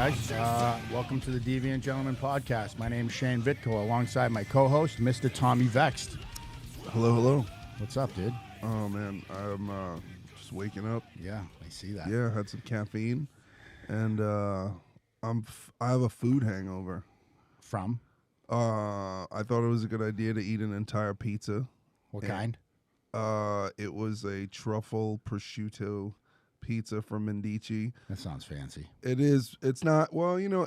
guys. Welcome to the Deviant Gentlemen podcast. My name is Shane Vitko, alongside my co-host, Mr. Tommy Vext. Hello, hello. What's up, dude? Oh, man, I'm just waking up. Yeah, I see that. Yeah, I had some caffeine, and I have a food hangover. From? I thought it was a good idea to eat an entire pizza. What kind? It was a truffle prosciutto pizza from Medici. That sounds fancy. It is. It's not. Well, you're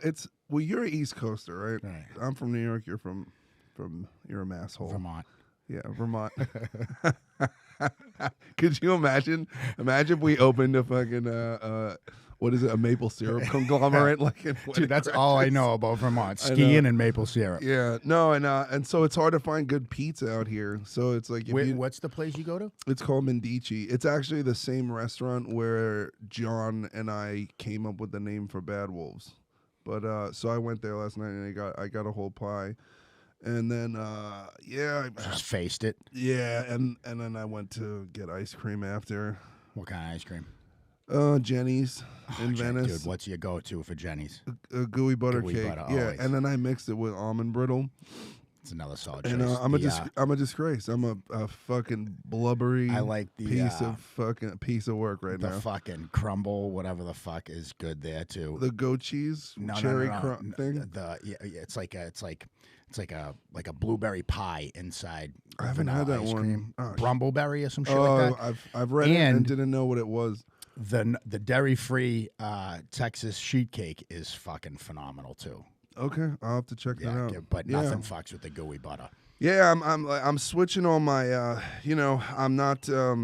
an East Coaster, right? Right. I'm from New York. You're you're a masshole. Vermont. Yeah, Vermont. Could you imagine? Imagine if we opened a fucking what is it? A maple syrup conglomerate? Dude, that's all I know about Vermont: skiing and maple syrup. Yeah, no, and so it's hard to find good pizza out here. So it's like, What's the place you go to? It's called Medici. It's actually the same restaurant where John and I came up with the name for Bad Wolves. But so I went there last night and I got a whole pie. And then, I just faced it. Yeah, and then I went to get ice cream after. What kind of ice cream? Jenny's in Venice. Dude, what's your go-to for Jenny's? A gooey butter Gooey cake. butter, yeah, always. and then I mixed it with almond brittle. It's another solid choice. And I'm a disgrace. I'm a fucking blubbery piece of work right the now. fucking crumble, whatever the fuck is good there too. The goat cheese cherry thing. It's like a blueberry pie inside. I haven't had that ice one. Cream. Oh, Brumbleberry or some shit like that. I've read it and didn't know what it was. The dairy-free Texas sheet cake is fucking phenomenal too. Okay, I'll have to check that out. But nothing fucks with the gooey butter. Yeah, I'm switching all my. I'm not. I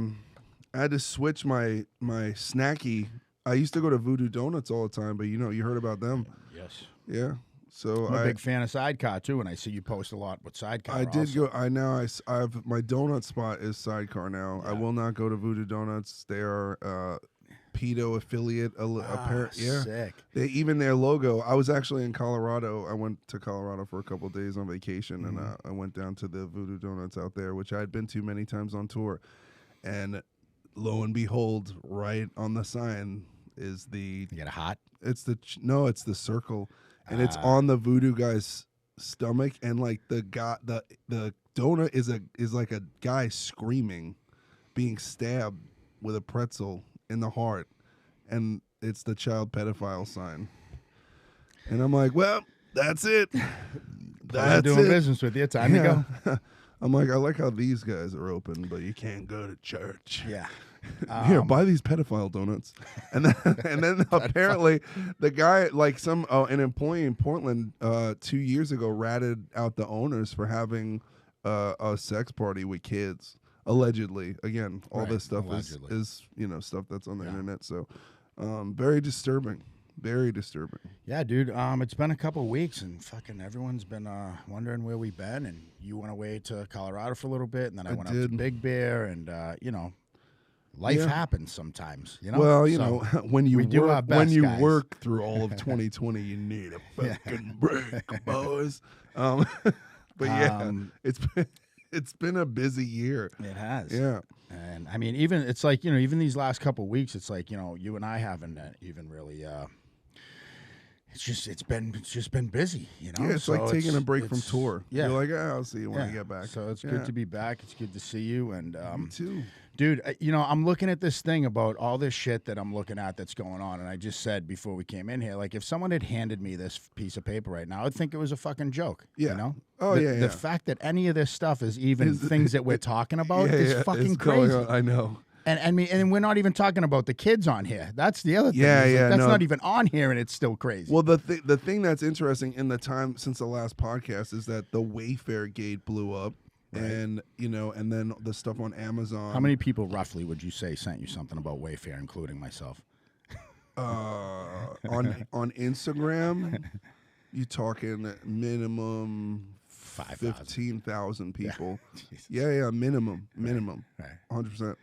had to switch my snacky. I used to go to Voodoo Donuts all the time, but you heard about them. Yes. Yeah. So I'm a big fan of Sidecar too, and I see you post a lot with Sidecar. I did go. I've my donut spot is Sidecar now. Yeah. I will not go to Voodoo Donuts. They are pedo affiliate. Yeah, sick. Even their logo. I was actually in Colorado. I went to Colorado for a couple of days on vacation, and I went down to the Voodoo Donuts out there, which I had been to many times on tour. And lo and behold, right on the sign is the. You get a hot? It's the circle. And it's on the voodoo guy's stomach, and like the donut is like a guy screaming, being stabbed with a pretzel in the heart, and it's the child pedophile sign. And I'm like, well, that's it. That's doing business with you. Time to go. I'm like, I like how these guys are open, but you can't go to church. Yeah. Here, buy these pedophile donuts, and then apparently the guy, like an employee in Portland, 2 years ago ratted out the owners for having a sex party with kids, allegedly. Again, all this stuff is stuff that's on the internet. So, very disturbing. Very disturbing. Yeah, dude. It's been a couple of weeks, and fucking everyone's been wondering where we've been. And you went away to Colorado for a little bit, and then I went up to Big Bear, and life happens sometimes, Well, when you work through all of 2020, you need a fucking break, boys. But it's been a busy year. It has. Yeah. And I mean, even it's like even these last couple of weeks, it's like you and I haven't even really. It's just been busy, Yeah, it's so like taking a break from tour. Yeah, you're like, I'll see you when I get back. So it's good to be back. It's good to see you, and me too. Dude, I'm looking at this thing about all this shit that I'm looking at that's going on, and I just said before we came in here, like, if someone had handed me this piece of paper right now, I'd think it was a fucking joke. Yeah. The fact that any of this stuff is even things that we're talking about is fucking crazy. I know. And we're not even talking about the kids on here. That's the other thing. That's not even on here, and it's still crazy. Well, the thing that's interesting in the time since the last podcast is that the Wayfair gate blew up. Right. And and then the stuff on Amazon. How many people roughly would you say sent you something about Wayfair, including myself? On Instagram, you talking minimum 15,000 people. Yeah, minimum, right, 100%.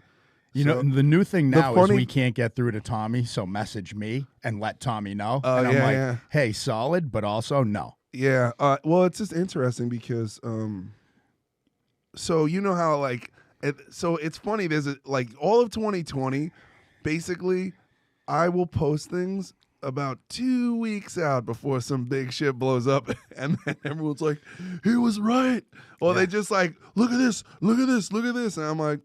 The new thing now is we can't get through to Tommy, so message me and let Tommy know. And I'm like, hey, solid, but also no. Yeah. Well, it's just interesting because. So how so it's funny. There's like all of 2020, basically, I will post things about 2 weeks out before some big shit blows up, and then everyone's like, he was right. Or they just like, look at this, look at this, look at this. And I'm like,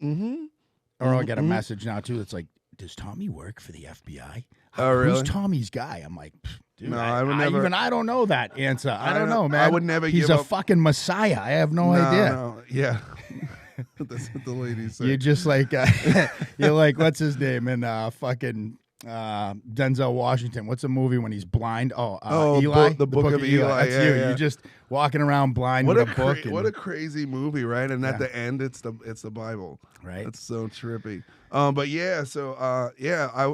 Or I'll get a message now, too, that's like, does Tommy work for the FBI? Oh, really? Who's Tommy's guy? I'm like, dude, No, I would never. Even I don't know that answer. I don't know, man. I would never He's give a up. fucking messiah. I have no idea. No, yeah. That's what the ladies say. You're just like, you're like, what's his name in fucking Denzel Washington? What's the movie when he's blind? Eli? The Book of Eli. That's yeah, you. yeah. You're just walking around blind with a book. What a crazy movie, right? And at the end, it's the Bible. Right. That's so trippy. But yeah, so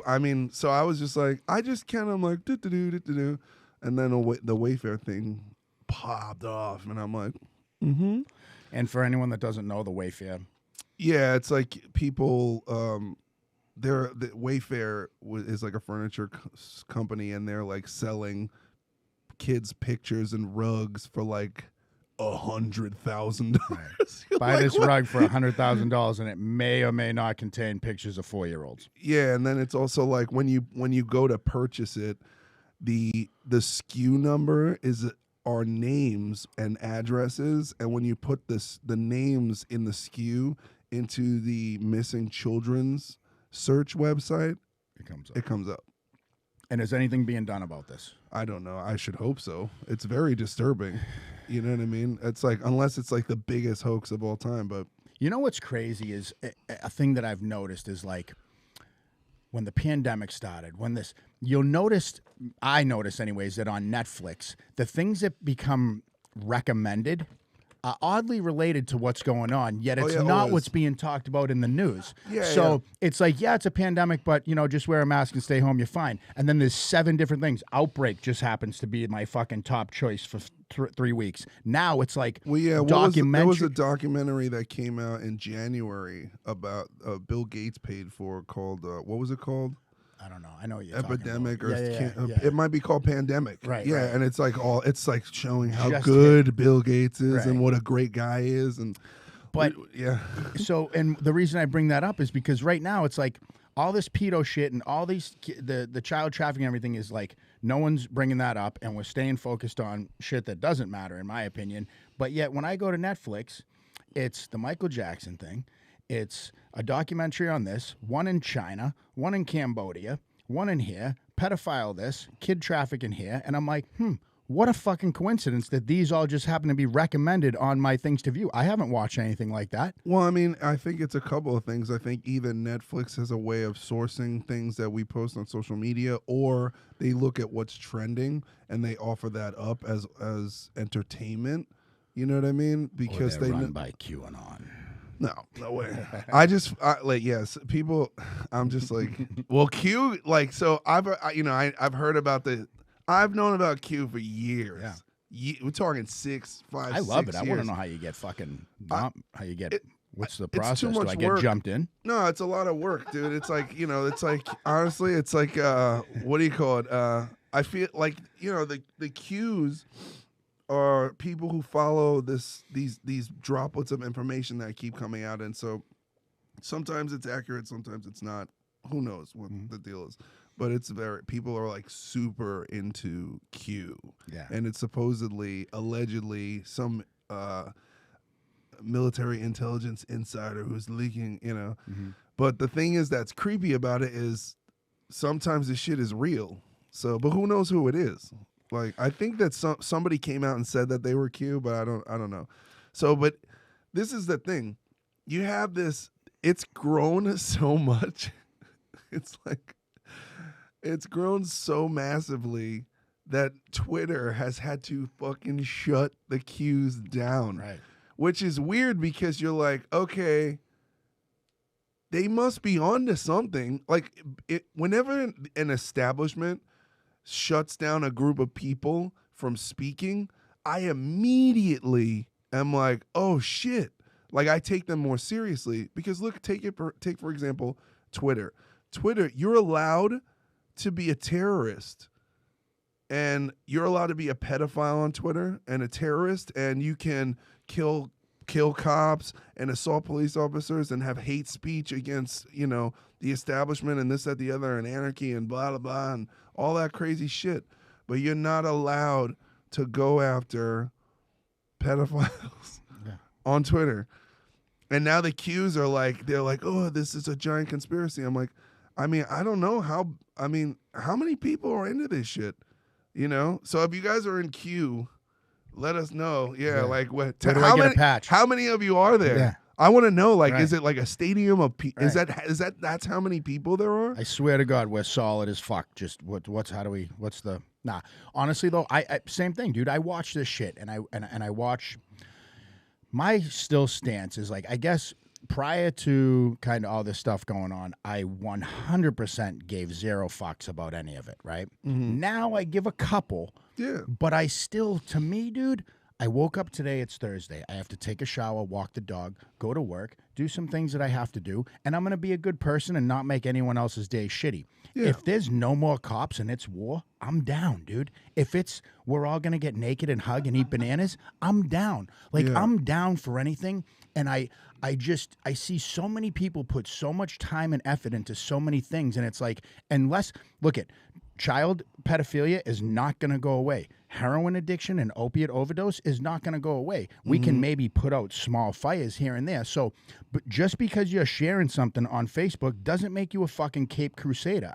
I mean, so I was just like, I just kind of like do, and then the Wayfair thing popped off, and I'm like, And for anyone that doesn't know the Wayfair, yeah, it's like people. The Wayfair is like a furniture company, and they're like selling kids' pictures and rugs for like $100,000. Buy like, this rug for $100,000, and it may or may not contain pictures of 4-year-olds. Yeah, and then it's also like when you go to purchase it, the SKU number are names and addresses, and when you put the names in the SKU into the missing children's search website, it comes up. And is anything being done about this? I don't know. I should hope so. It's very disturbing. You know what I mean? It's like, unless it's like the biggest hoax of all time, but you know what's crazy is a thing that I've noticed is like when the pandemic started, I noticed anyways, that on Netflix, the things that become recommended are oddly related to what's going on, yet it's not what's being talked about in the news. It's like, it's a pandemic, but, just wear a mask and stay home, you're fine. And then there's 7 different things. Outbreak just happens to be my fucking top choice for 3 weeks. Now it's like documentary. There was a documentary that came out in January about Bill Gates paid for called, what was it called? I don't know. I know you're Epidemic or yeah. It might be called Pandemic. Right. Yeah, and it's like showing how Just good Bill Gates is and what a great guy is, So, and the reason I bring that up is because right now it's like all this pedo shit and all these the child trafficking and everything is like no one's bringing that up, and we're staying focused on shit that doesn't matter in my opinion. But yet when I go to Netflix, it's the Michael Jackson thing. It's a documentary on this, one in China, one in Cambodia, one in here, pedophile this, kid trafficking here. And I'm like, what a fucking coincidence that these all just happen to be recommended on my things to view. I haven't watched anything like that. Well, I mean, I think it's a couple of things. I think either Netflix has a way of sourcing things that we post on social media, or they look at what's trending and they offer that up as entertainment. You know what I mean? Because they run by QAnon. No way. Yes, people. I'm just like, well, Q. Like, so I've heard about I've known about Q for years. Yeah. We're talking 6, 5. I love it. Years. I want to know how you get fucking. How you get? What's the process? Too much Do I get work. jumped in? No, it's a lot of work, dude. It's like honestly, it's like what do you call it? I feel like the Qs are people who follow these droplets of information that keep coming out, and so sometimes it's accurate, sometimes it's not. Who knows what the deal is? But people are like super into Q, and it's allegedly some military intelligence insider who's leaking, But the thing is that's creepy about it is sometimes this shit is real. So, but who knows who it is? Like, I think that somebody came out and said that they were Q, but I don't know. So, but this is the thing. You have this, it's grown so much. It's grown so massively that Twitter has had to fucking shut the Qs down. Right. Which is weird because you're like, okay, they must be onto something. Like, whenever an establishment shuts down a group of people from speaking, I immediately am like, oh shit. Like, I take them more seriously because look, take for example, Twitter. Twitter, you're allowed to be a terrorist, and you're allowed to be a pedophile on Twitter and a terrorist, and you can kill kill cops and assault police officers and have hate speech against, the establishment and this, that, the other, and anarchy and blah, blah, blah, and all that crazy shit. But you're not allowed to go after pedophiles on Twitter. And now the Qs are they're like, oh, this is a giant conspiracy. I'm like, I don't know how many people are into this shit, So if you guys are in Q, let us know. Yeah. Like what? Where do I get a patch? How many of you are there? Yeah. I want to know. Is it like a stadium of people? Right. That's how many people there are? I swear to God, we're solid as fuck. Just honestly though, I same thing, dude. I watch this shit and I watch. My still stance is I guess prior to kind of all this stuff going on, I 100% gave zero fucks about any of it, right? Mm-hmm. Now I give a couple. Yeah. But I still, to me, dude, I woke up today, it's Thursday. I have to take a shower, walk the dog, go to work, do some things that I have to do, and I'm going to be a good person and not make anyone else's day shitty. Yeah. If there's no more cops and it's war, I'm down, dude. If it's we're all going to get naked and hug and eat bananas, I'm down. I'm down for anything, and I see so many people put so much time and effort into so many things, and it's child pedophilia is not going to go away. Heroin addiction and opiate overdose is not going to go away. We can maybe put out small fires here and there. So, but just because you're sharing something on Facebook doesn't make you a fucking Cape Crusader.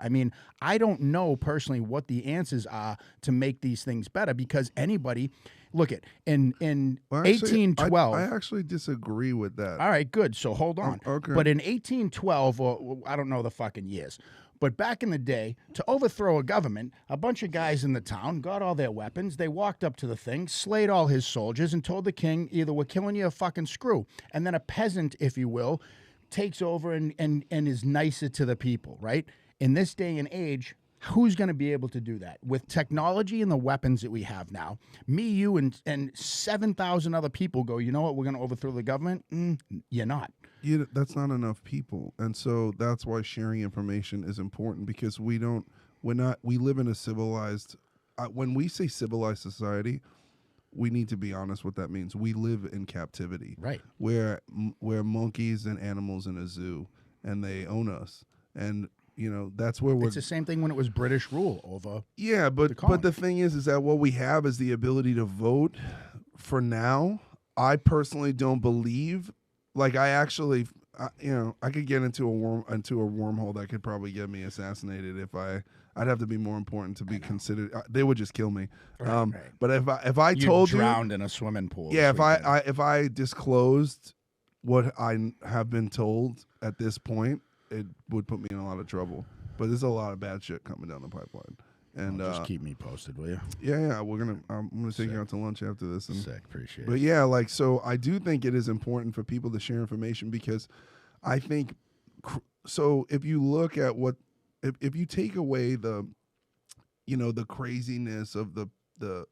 I don't know personally what the answers are to make these things better because anybody... Look at in 1812. I actually disagree with that. All right, good. So hold on. Okay. But in 1812, or I don't know the fucking years, but back in the day, to overthrow a government, a bunch of guys in the town got all their weapons. They walked up to the thing, slayed all his soldiers, and told the king either we're killing you or fucking screw. And then a peasant, if you will, takes over and is nicer to the people. Right? In this day and age. Who's going to be able to do that? With technology and the weapons that we have now, me, you, and 7,000 other people go, you know what, we're going to overthrow the government? You're not. That's not enough people. And so that's why sharing information is important because we live in a civilized, when we say civilized society, we need to be honest what that means. We live in captivity. Right. We're monkeys and animals in a zoo and they own us. And that's where It's the same thing when it was British rule over. Yeah, but the thing is that what we have is the ability to vote. For now, I personally don't believe. I actually, I could get into a wormhole that could probably get me assassinated if I'd have to be more important to be considered. They would just kill me. Right. But if I told you drowned in a swimming pool. Yeah, if I disclosed what I have been told at this point. It would put me in a lot of trouble, but there's a lot of bad shit coming down the pipeline. And just keep me posted, will you? Yeah. I'm gonna take you out to lunch after this. And, sick, appreciate it. But yeah, so I do think it is important for people to share information because I think so. If you look at if you take away the craziness of the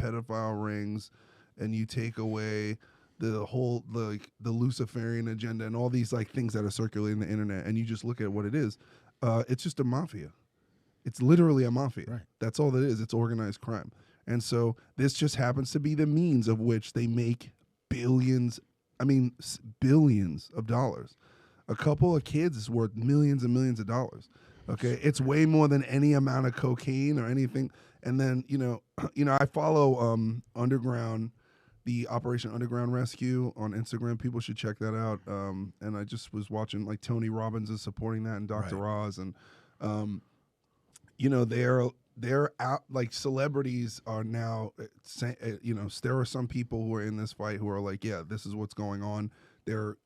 pedophile rings, and you take away the whole the Luciferian agenda and all these things that are circulating the internet, and you just look at what it is, it's just a mafia. It's literally a mafia. Right. That's all it is. It's organized crime. And so this just happens to be the means of which they make billions of dollars. A couple of kids is worth millions and millions of dollars. Okay, it's way more than any amount of cocaine or anything. And then I follow Underground. The Operation Underground Rescue on Instagram. People should check that out. And I just was watching Tony Robbins is supporting that and Dr. Oz. And, they're out, celebrities are now, there are some people who are in this fight who are yeah, this is what's going on. They're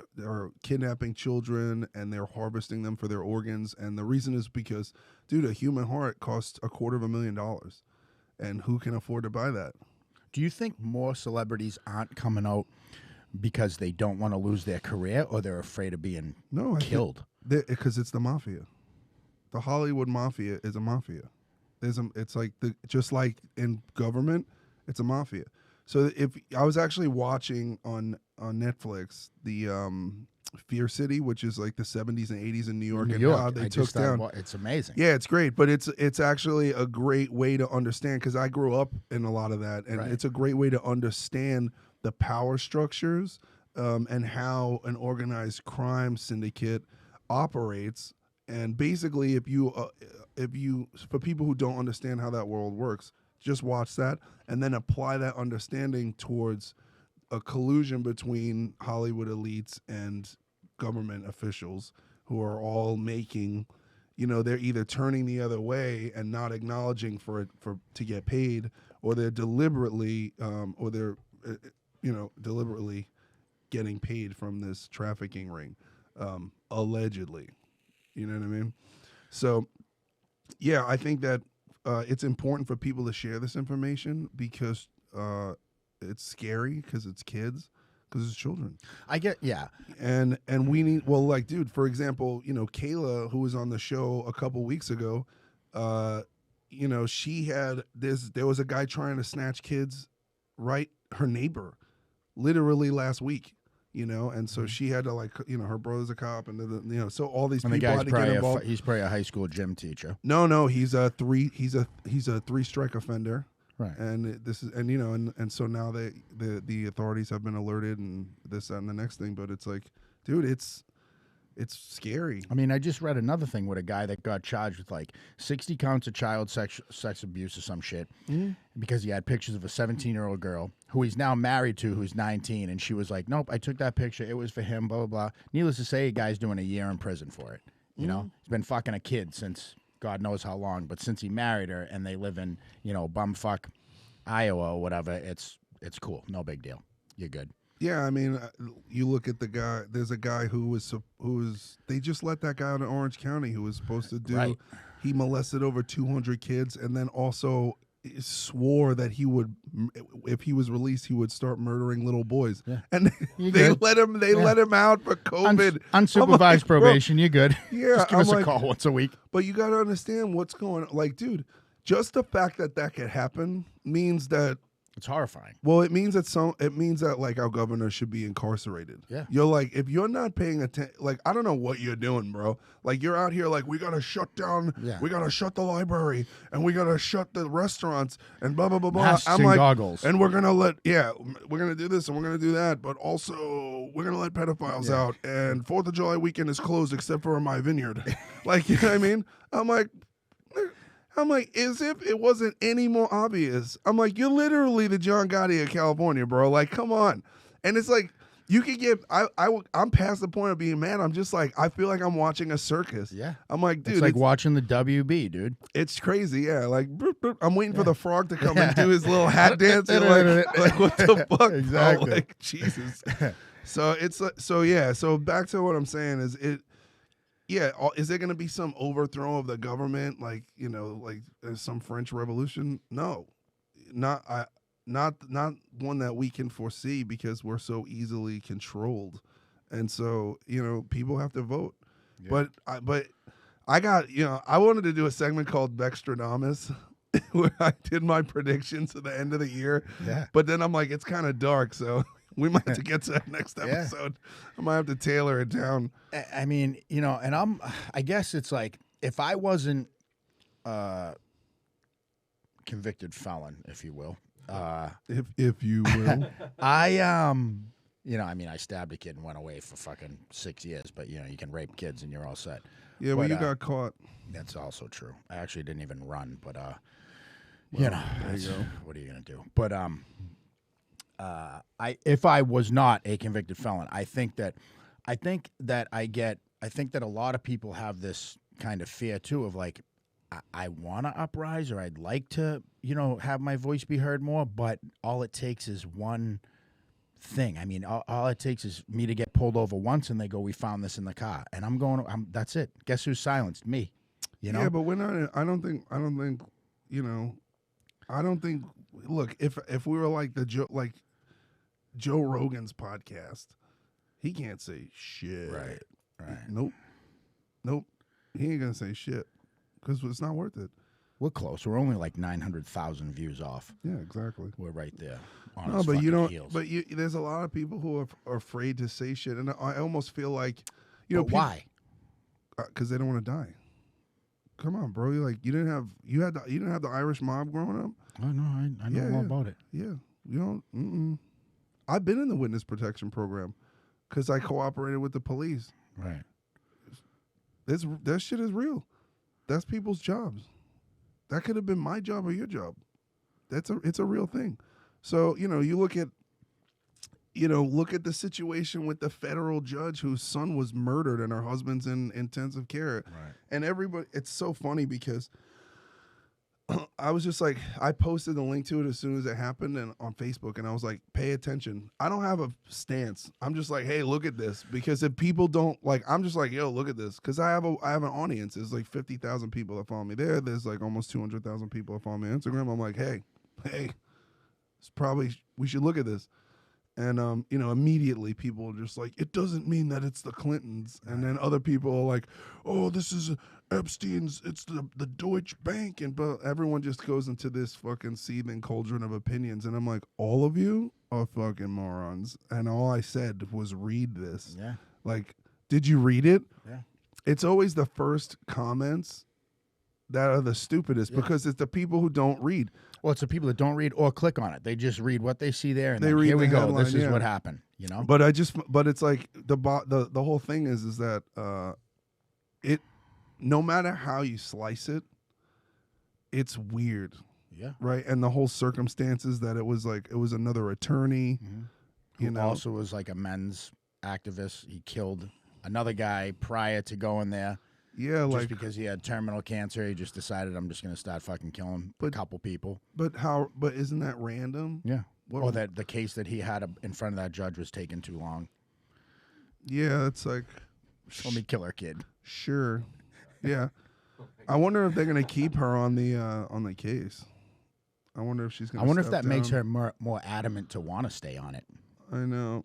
kidnapping children and they're harvesting them for their organs. And the reason is because, dude, a human heart costs $250,000. And who can afford to buy that? Do you think more celebrities aren't coming out because they don't want to lose their career or they're afraid of being killed? Because it's the mafia. The Hollywood mafia is a mafia. Just like in government, it's a mafia. So if I was actually watching on Netflix the Fear City, which is the 70s and 80s in New York, and how they took down. It's amazing. Yeah, it's great, but it's actually a great way to understand because I grew up in a lot of that, and It's a great way to understand the power structures and how an organized crime syndicate operates. And basically, if you for people who don't understand how that world works, just watch that and then apply that understanding towards a collusion between Hollywood elites and government officials who are all making, they're either turning the other way and not acknowledging for to get paid, or they're deliberately deliberately getting paid from this trafficking ring, allegedly. You know what I mean? So, yeah, I think that it's important for people to share this information because it's scary, because it's kids, because it's children. I get, yeah. And we need, dude, for example, Kayla, who was on the show a couple weeks ago, she had there was a guy trying to snatch kids, right? Her neighbor, literally last week. And so she had to her brother's a cop, and so all these people had to get involved. He's probably a high school gym teacher. No, he's a 3-strike offender, right? And this is, and so now the authorities have been alerted, and this, that, and the next thing. But it's like, dude, it's scary. I mean, I just read another thing with a guy that got charged with 60 counts of child sex abuse or some shit because he had pictures of a 17-year-old girl who he's now married to, who's 19, and she was like, nope, I took that picture. It was for him, blah, blah, blah. Needless to say, a guy's doing a year in prison for it. You know? He's been fucking a kid since God knows how long, but since he married her and they live in, bumfuck Iowa or whatever, it's cool. No big deal. You're good. Yeah, I mean, you look at the guy. There's a guy who was they just let that guy out of Orange County who was supposed to do. Right. He molested over 200 kids, and then also swore that he would, if he was released, he would start murdering little boys. Yeah. And they let him. They let him out for COVID. Unsupervised probation. You're good. Yeah, just give us a call once a week. But you got to understand what's going on. Dude, just the fact that could happen means that. It's horrifying. Well, it means that our governor should be incarcerated. Yeah. You're if you're not paying attention, I don't know what you're doing, bro. You're out here we gotta shut down, we gotta shut the library, and we gotta shut the restaurants, and blah blah blah blah. Masks and goggles. And we're gonna we're gonna do this and we're gonna do that, but also we're gonna let pedophiles out, and 4th of July weekend is closed except for my vineyard. You know what I mean? I'm like, as if it wasn't any more obvious. I'm like, you're literally the John Gotti of California, bro. Come on. And it's you could get, I'm past the point of being mad. I'm just I feel like I'm watching a circus. Yeah. I'm like, dude. It's like watching the WB, dude. It's crazy, yeah. Boop, boop. I'm waiting for the frog to come and do his little hat dance. And what the fuck? Exactly. Bro? Jesus. So it's, so back to what I'm saying is yeah, is there going to be some overthrow of the government, some French Revolution? No, not one that we can foresee because we're so easily controlled, and so people have to vote. Yeah. But I got I wanted to do a segment called Vextradamus where I did my predictions at the end of the year. Yeah, but then I'm like, it's kind of dark, so. We might have to get to that next episode. I might have to tailor it down. I mean, and I guess it's if I wasn't convicted felon, if you will. If you will. I I stabbed a kid and went away for fucking 6 years, but you can rape kids and you're all set. Yeah, but you got caught. That's also true. I actually didn't even run, but there you go. What are you gonna do? But if I was not a convicted felon, I think that a lot of people have this kind of fear too of I want to uprise, or I'd like to, have my voice be heard more, but all it takes is one thing. I mean, all it takes is me to get pulled over once and they go, we found this in the car, and that's it. Guess who's silenced? Me. Yeah, but we're not, I don't think, look, if we were Joe Rogan's podcast, he can't say shit. Right. Nope. He ain't gonna say shit because it's not worth it. We're close. We're only 900,000 views off. Yeah, exactly. We're right there. No, but you don't. Heels. But there's a lot of people who are afraid to say shit, and I almost feel like, why? Because they don't want to die. Come on, bro. You didn't have the Irish mob growing up. Oh no, I know all about it. Yeah, you don't. I've been in the witness protection program because I cooperated with the police. Right. That shit is real. That's people's jobs. That could have been my job or your job. It's a real thing. So, you look at the situation with the federal judge whose son was murdered and her husband's in intensive care. Right. And everybody, it's so funny because I was just like, I posted the link to it as soon as it happened and on Facebook, and I was like, pay attention. I don't have a stance. I'm just like, hey, look at this. Because if people don't, like, I'm just like, yo, look at this. Because I have an audience. There's like 50,000 people that follow me there. There's like almost 200,000 people that follow me on Instagram. I'm like, hey, it's probably, we should look at this. And, immediately people are just like, it doesn't mean that it's the Clintons. And then other people are like, oh, this is Epstein's, it's the Deutsche Bank. But everyone just goes into this fucking seething cauldron of opinions. And I'm like, all of you are fucking morons. And all I said was read this. Yeah. Like, did you read it? Yeah. It's always the first comments that are the stupidest because it's the people who don't read. Well, it's the people that don't read or click on it. They just read what they see there, and they then, read here we go. Headline, This is what happened. But it's like the whole thing is that it, no matter how you slice it, it's weird. Yeah. Right. And the whole circumstances that it was another attorney, who also was like a men's activist. He killed another guy prior to going there. Yeah, just because he had terminal cancer, he just decided, I'm just going to start fucking killing a couple people. But isn't that random? Yeah. Or that the case that he had in front of that judge was taking too long. Yeah, it's like, let me kill her kid. Sure. Yeah. I wonder if they're going to keep her on the case. I wonder if she's going to. I wonder if that makes her more adamant to want to stay on it. I know.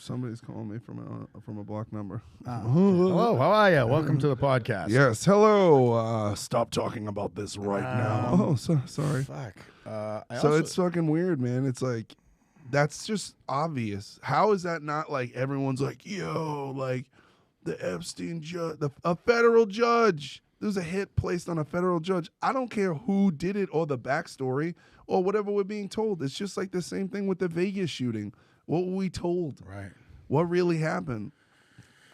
Somebody's calling me from a block number. Hello, how are you? Welcome to the podcast. Yes, hello. Stop talking about this right now. Oh, sorry. Fuck. It's fucking weird, man. It's like, that's just obvious. How is that not like everyone's like, yo, like the Epstein judge, a federal judge. There's a hit placed on a federal judge. I don't care who did it or the backstory or whatever we're being told. It's just like the same thing with the Vegas shooting. What were we told? Right. What really happened?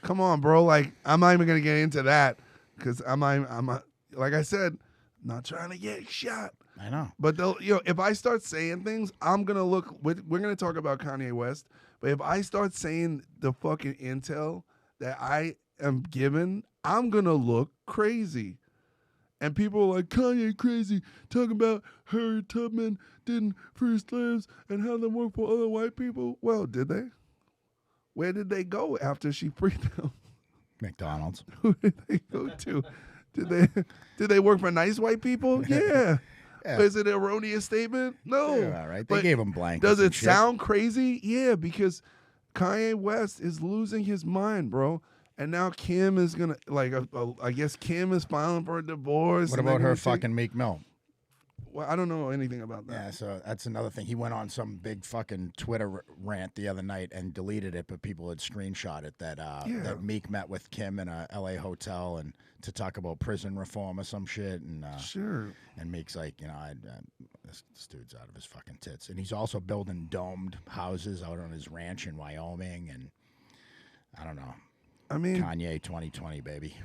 Come on, bro. Like, I'm not even gonna get into that because I'm like I said, not trying to get shot. I know. But if I start saying things, I'm gonna look. We're gonna talk about Kanye West. But if I start saying the fucking intel that I am given, I'm gonna look crazy. And people are like, Kanye crazy, talking about Harriet Tubman didn't free slaves and have them work for other white people. Well, did they? Where did they go after she freed them? McDonald's. Who did they go to? Did they work for nice white people? Yeah. Is it an erroneous statement? No. Yeah, all right. They gave them blankets. Does it sound crazy? Yeah, because Kanye West is losing his mind, bro. And now Kim is going to, I guess Kim is filing for a divorce. What about her fucking Meek Mill? Well, I don't know anything about that. Yeah, so that's another thing. He went on some big fucking Twitter rant the other night and deleted it, but people had screenshot it that Meek met with Kim in a L.A. hotel and to talk about prison reform or some shit. And sure. And Meek's like, this dude's out of his fucking tits. And he's also building domed houses out on his ranch in Wyoming. And I don't know. I mean, Kanye 2020, baby.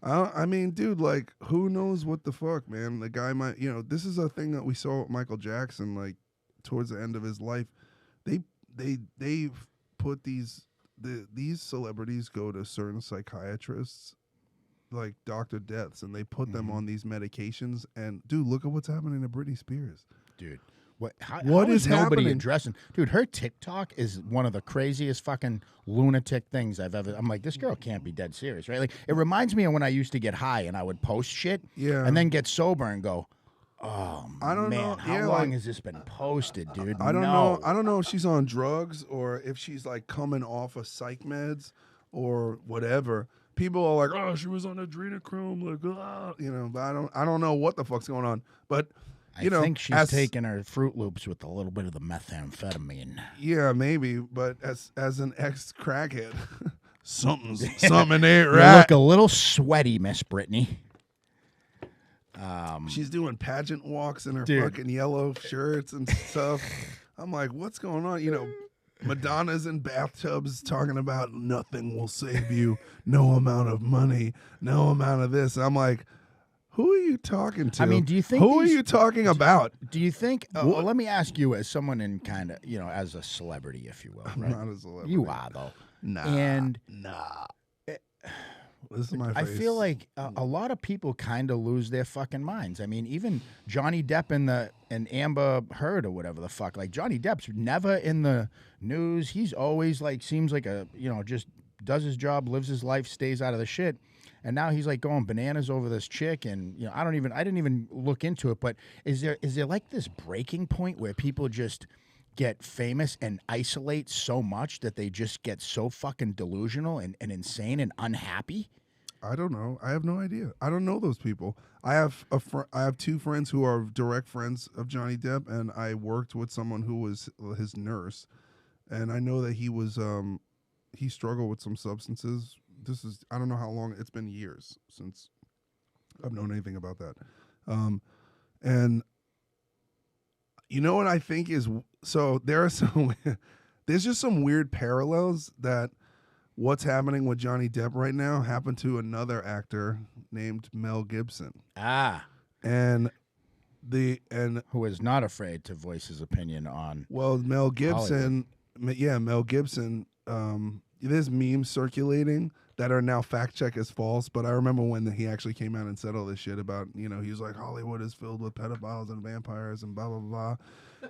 I mean, dude, like, who knows what the fuck, man? The guy might, this is a thing that we saw with Michael Jackson, like, towards the end of his life. They've put these celebrities go to certain psychiatrists, like Dr. Deaths, and they put them on these medications. And, dude, look at what's happening to Britney Spears. Dude. How is nobody happening? addressing? Dude, her TikTok is one of the craziest fucking lunatic things I've ever. I'm like, this girl can't be dead serious, right? Like, it reminds me of when I used to get high and I would post shit, and then get sober and go, oh, I don't man, know. how long has this been posted, dude? I don't know. I don't know if she's on drugs or if she's like coming off of psych meds or whatever. People are like, oh, she was on adrenochrome, like, but I don't know what the fuck's going on, but. I think she's taking her Fruit Loops with a little bit of the methamphetamine. Yeah, maybe, but as an ex-crackhead, something ain't right. You look a little sweaty, Miss Britney. She's doing pageant walks in her fucking yellow shirts and stuff. I'm like, what's going on? You know, Madonna's in bathtubs talking about nothing will save you, no amount of money, no amount of this. I'm like, who are you talking to? I mean, do you think who are you talking about? Do you think? Well, let me ask you, as someone in kind of, as a celebrity, if you will. I'm right? not a celebrity. You are though. Nah. And this is my face. I feel like a lot of people kind of lose their fucking minds. I mean, even Johnny Depp and Amber Heard or whatever the fuck. Like Johnny Depp's never in the news. He's always like seems like just does his job, lives his life, stays out of the shit. And now he's like going bananas over this chick, and I didn't even look into it. But is there like this breaking point where people just get famous and isolate so much that they just get so fucking delusional and insane and unhappy? I don't know. I have no idea. I don't know those people. I have two friends who are direct friends of Johnny Depp, and I worked with someone who was his nurse, and I know that he struggled with some substances. I don't know how long, it's been years since I've known anything about that. And you know what I think is, so there's just some weird parallels that what's happening with Johnny Depp right now happened to another actor named Mel Gibson. And who is not afraid to voice his opinion on Mel Gibson. Hollywood. Yeah, Mel Gibson. There's memes circulating that are now fact checked as false, but I remember when he actually came out and said all this shit about, he was like, Hollywood is filled with pedophiles and vampires and blah, blah, blah,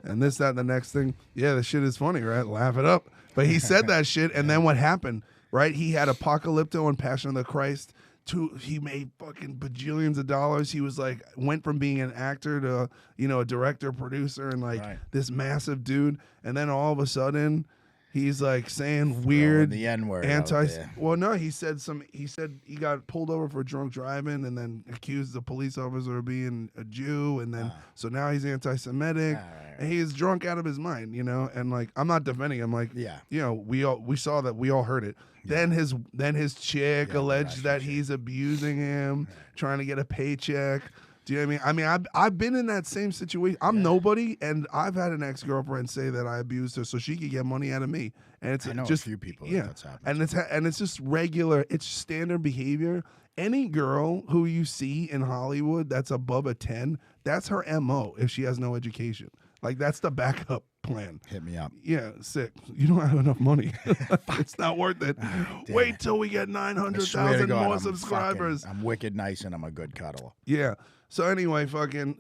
and this, that, and the next thing. Yeah, the shit is funny, right? Laugh it up. But he said that shit, and then what happened, right? He had Apocalypto and Passion of the Christ. He made fucking bajillions of dollars. He was like, went from being an actor to, a director, producer, and this massive dude. And then all of a sudden, he's like saying weird the N-word Well, no, he said he got pulled over for drunk driving and then accused the police officer of being a Jew, and then so now he's anti-Semitic, and he is drunk out of his mind, and like, I'm not defending him, like, we saw that, we all heard it. Then his chick alleged that he's abusing him, trying to get a paycheck. Do you know what I mean? I've been in that same situation. I'm nobody, and I've had an ex-girlfriend say that I abused her so she could get money out of me. And it's I know just a few people that's happened. And it's just regular. It's standard behavior. Any girl who you see in Hollywood that's above a 10, that's her MO if she has no education. Like, that's the backup plan. Hit me up. Yeah, sick. You don't have enough money. It's not worth it. Wait till we get 900,000 more subscribers. I'm wicked nice and I'm a good cuddler. Yeah. So anyway,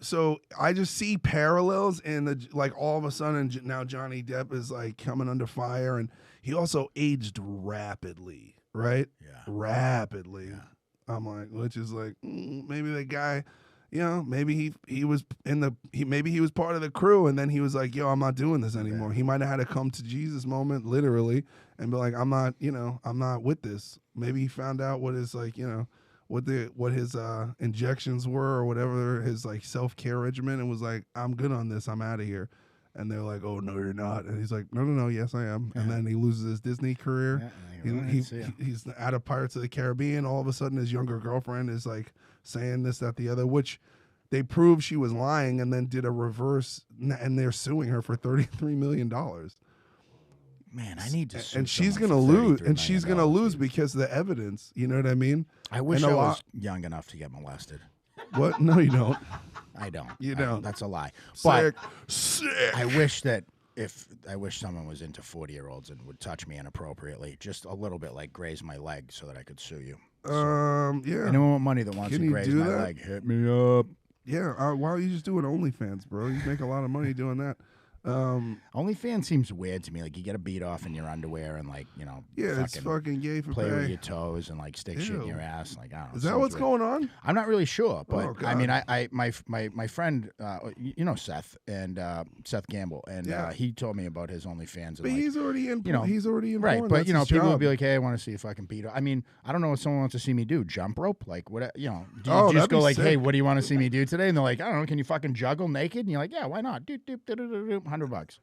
so I just see parallels in all of a sudden now Johnny Depp is like coming under fire, and he also aged rapidly, right? Yeah. Rapidly. Yeah. I'm like, which is like, maybe the guy, maybe he was maybe he was part of the crew, and then he was like, yo, I'm not doing this anymore. He might have had a come to Jesus moment, literally, and be like, I'm not with this. Maybe he found out what his what his injections were or whatever, his self-care regimen, and was like, I'm good on this, I'm out of here. And they're like, oh, no, you're not. And he's like, no, yes, I am. And then he loses his Disney career. He's out of Pirates of the Caribbean. All of a sudden, his younger girlfriend is like saying this, that, the other, which they proved she was lying, and then did a reverse, and they're suing her for $33 million. Man, I need to sue and she's gonna lose, and she's gonna lose because of the evidence. You know what I mean? I wish I was young enough to get molested. What? No, you don't. I don't. You don't. That's a lie. Sick. I wish that someone was into 40-year-olds and would touch me inappropriately, just a little bit, like graze my leg, so that I could sue you. Yeah. Anyone with money that wants to graze my leg, hit me up. Yeah. Why don't you just do an OnlyFans, bro? You make a lot of money doing that. OnlyFans seems weird to me. Like, you get a beat off in your underwear and it's fucking gay for play pay. with your toes and stick shit in your ass. Like, I don't know. Is that what's going on? I'm not really sure, but I mean, my friend, Seth and Seth Gamble, and he told me about his OnlyFans. But he's already in. He's already in. Right, porn. but That's people job. will be like, "Hey, I want to see if I can beat her." I mean, I don't know what someone wants to see me do. Jump rope, like what? Do you just go like, sick. "Hey, what do you want to see me do today?" And they're like, "I don't know. Can you fucking juggle naked?" And you're like, "Yeah, why not?" $100.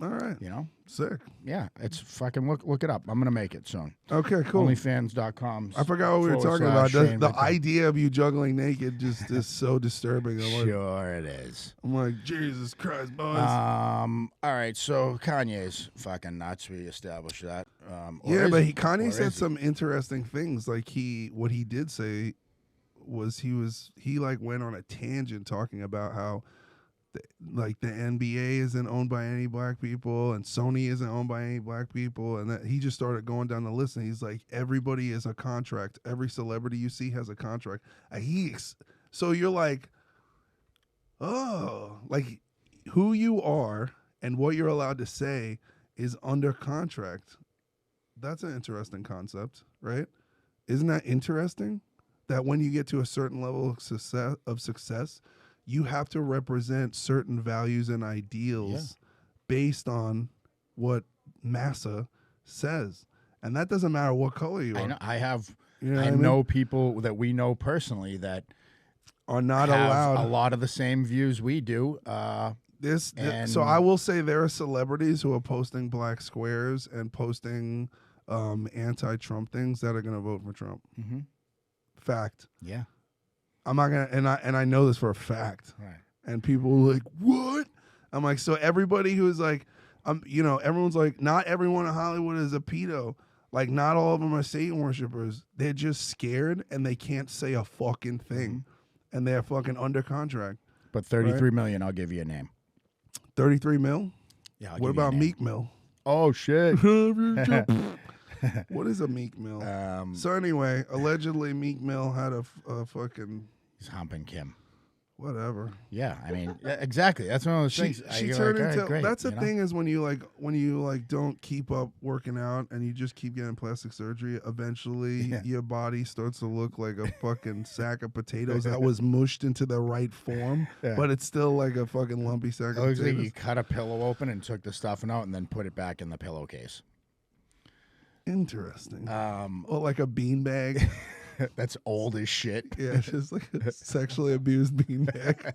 All right. You know? Sick. Yeah, it's fucking look it up. I'm gonna make it soon. Okay, cool. Onlyfans.com. I forgot what we were talking about. The idea of you juggling naked just is so disturbing. Sure it is. I'm like, Jesus Christ, boys. All right, so Kanye's fucking nuts. We established that. Yeah, but Kanye said some interesting things. Like what he did say was he like went on a tangent talking about how like the NBA isn't owned by any black people and Sony isn't owned by any black people, and that he just started going down the list, and he's like, everybody is a contract. Every celebrity you see has a contract. So you're like, oh, like who you are and what you're allowed to say is under contract. That's an interesting concept, right? Isn't that interesting? That when you get to a certain level of success, you have to represent certain values and ideals based on what massa says. And that doesn't matter what color you are. I know people that we know personally that are not allowed a lot of the same views we do. So I will say there are celebrities who are posting black squares and posting anti-Trump things that are going to vote for Trump. Mm-hmm. Fact. Yeah. I'm not gonna, and I know this for a fact. Right. And people are like, what? I'm like, so everybody who's like, everyone's like, not everyone in Hollywood is a pedo. Like, not all of them are Satan worshipers. They're just scared and they can't say a fucking thing, and they're fucking under contract. But 33 million, I'll give you a name. 33 mil? Yeah. What about Meek Mill? Oh shit. What is a Meek Mill? So anyway, allegedly Meek Mill had a fucking. He's humping Kim. Whatever. Yeah, I mean, exactly. That's one of those things. She turned into. Great, that's the thing is when you don't keep up working out and you just keep getting plastic surgery. Eventually, your body starts to look like a fucking sack of potatoes that was mushed into the right form, but it's still like a fucking lumpy sack of potatoes. Like you cut a pillow open and took the stuffing out and then put it back in the pillowcase. Interesting. Or like a beanbag. That's old as shit. Yeah, it's just like a sexually abused beanbag.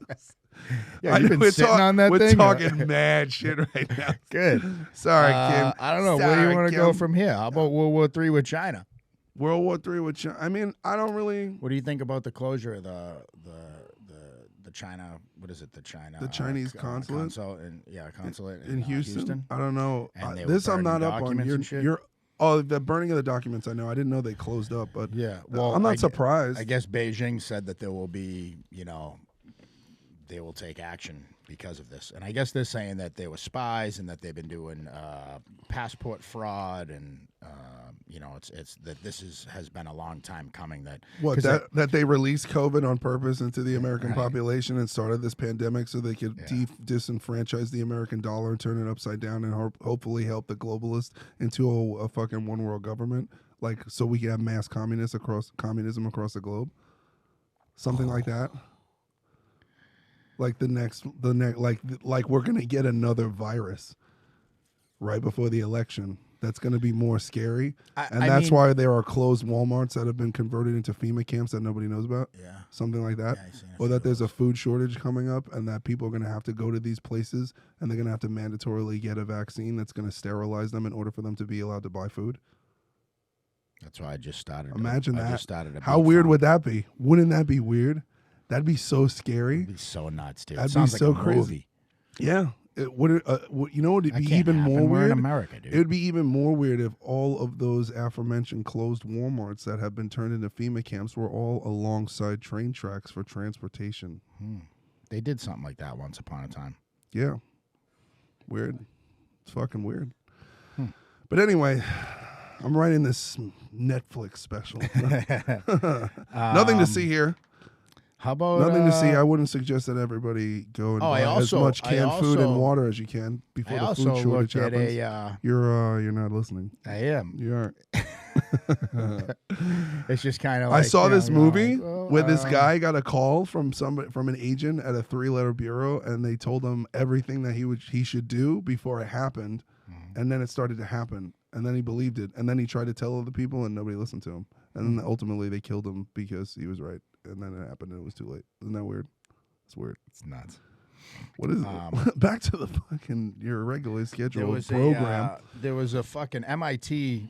Yeah, you've been sitting on that we're thing? We're talking mad shit right now. Good. Sorry, Kim. I don't know. Where do you want to go from here? How about World War III with China? World War III with China. I mean, I don't really. What do you think about the closure of the China? What is it? The Chinese consulate. Consulate in Houston. I don't know. And this I'm not up on. The burning of the documents, I know. I didn't know they closed up, but well, I'm not surprised. I guess Beijing said that there will be, they will take action because of this. And I guess they're saying that they were spies and that they've been doing passport fraud and, it's that this has been a long time coming. That they released COVID on purpose into the American population and started this pandemic so they could disenfranchise the American dollar and turn it upside down and hopefully help the globalists into a fucking one world government, like so we can have mass communism across the globe, something like that. Like the next like we're gonna get another virus right before the election. That's going to be more scary. That's why there are closed Walmarts that have been converted into FEMA camps that nobody knows about. Yeah. Something like that. Or that there's a food shortage coming up and that people are going to have to go to these places and they're going to have to mandatorily get a vaccine that's going to sterilize them in order for them to be allowed to buy food. That's why I just started. Imagine that. How weird would that be? Wouldn't that be weird? That'd be so scary. That'd be so nuts, dude. That'd be so crazy. Movie. Yeah. Would be even more weird? We're in America, dude. It would be even more weird if all of those aforementioned closed Walmarts that have been turned into FEMA camps were all alongside train tracks for transportation. They did something like that once upon a time. Yeah. Weird. It's fucking weird. But anyway, I'm writing this Netflix special. Nothing to see here. How about nothing to see? I wouldn't suggest that everybody go and buy as much canned food and water as you can before the food shortage happens. You're not listening. I am. You aren't. It's just kind of like I saw this movie where this guy got a call from an agent at a 3-letter bureau, and they told him everything that he should do before it happened, and then it started to happen, and then he believed it, and then he tried to tell other people, and nobody listened to him, and then ultimately they killed him because he was right. And then it happened and it was too late. Isn't that weird? It's weird. It's nuts. What is it? Back to the fucking your regularly scheduled program. There was a fucking MIT.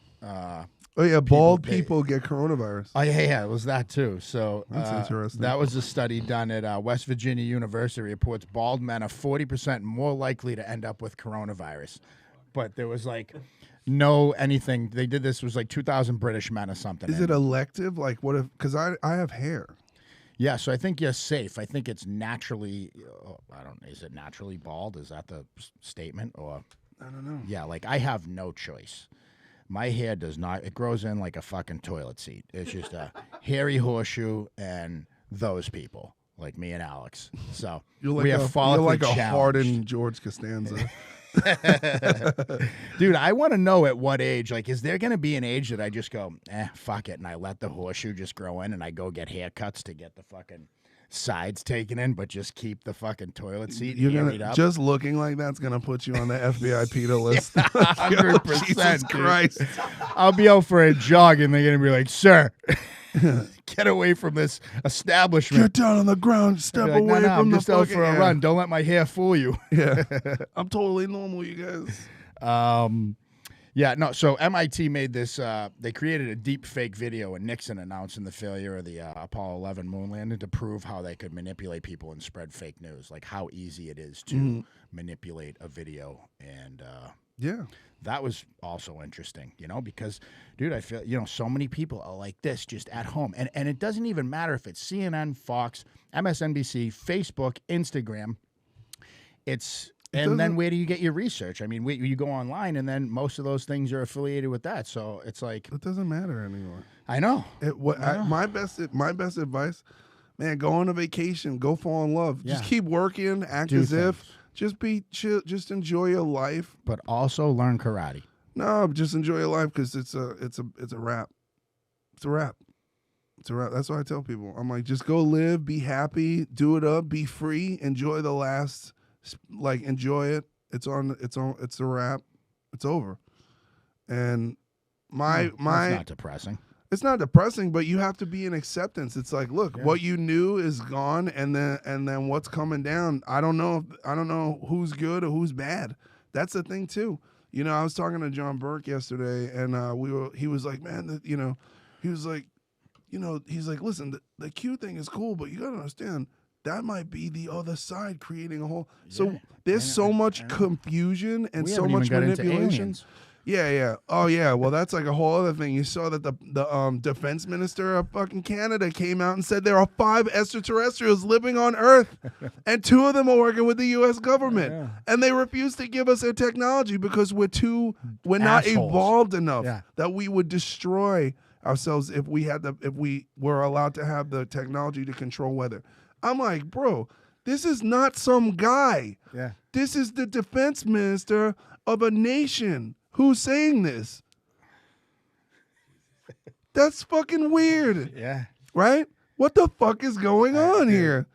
Oh yeah, bald people get coronavirus. Oh yeah, it was that too. So that's interesting. That was a study done at West Virginia University. Reports bald men are 40% more likely to end up with coronavirus. But there was like no anything. They did this was like 2,000 British men or something. Is it elective? Like what if? Because I have hair. Yeah, so I think you're safe. I think it's naturally. I don't. Is it naturally bald? Is that the statement or? I don't know. Yeah, like I have no choice. My hair does not. It grows in like a fucking toilet seat. It's just a hairy horseshoe, and those people like me and Alex. So we are follically a hardened George Costanza. Dude, I want to know at what age. Like, is there going to be an age that I just go, fuck it, and I let the horseshoe just grow in, and I go get haircuts to get the fucking sides taken in, but just keep the fucking toilet seat harried up? Just looking like that's gonna put you on the FBI PETA list. 100%. Jesus Christ! I'll be out for a jog, and they're gonna be like, "Sir, get away from this establishment. Get down on the ground. Step like, away no, from I'm the just out for a run. Don't let my hair fool you." Yeah, I'm totally normal, you guys. Yeah, no, so MIT made this, they created a deep fake video of Nixon announcing the failure of the Apollo 11 moon landing to prove how they could manipulate people and spread fake news, like how easy it is to manipulate a video. And yeah, that was also interesting, you know, because, dude, I feel, you know, so many people are like this just at home. And it doesn't even matter if it's CNN, Fox, MSNBC, Facebook, Instagram. And then where do you get your research? I mean, you go online, and then most of those things are affiliated with that. So it's like it doesn't matter anymore. I know. My best advice, man, go on a vacation, go fall in love. Yeah. Just keep working, act as if, just be chill, just enjoy your life. But also learn karate. No, just enjoy your life because it's a wrap. It's a wrap. It's a wrap. That's what I tell people. I'm like, just go live, be happy, do it up, be free, enjoy the last. Like, enjoy it. It's a wrap. It's over. And it's not depressing. It's not depressing, but you have to be in acceptance. It's like, look, what you knew is gone, and then what's coming down. I don't know who's good or who's bad. That's the thing too. You know, I was talking to John Burke yesterday, and he was like, man, he was like, he's like, listen, the Q thing is cool, but you gotta understand. That might be the other side creating a whole. So there's so much confusion and so much manipulation. Yeah. Oh yeah. Well, that's like a whole other thing. You saw that the defense minister of fucking Canada came out and said there are 5 extraterrestrials living on Earth, and 2 of them are working with the U.S. government, and they refuse to give us their technology because we're not evolved enough that we would destroy ourselves if we were allowed to have the technology to control weather. I'm like, bro, this is not some guy. Yeah. This is the defense minister of a nation who's saying this. That's fucking weird. Yeah. Right? What the fuck is going on here?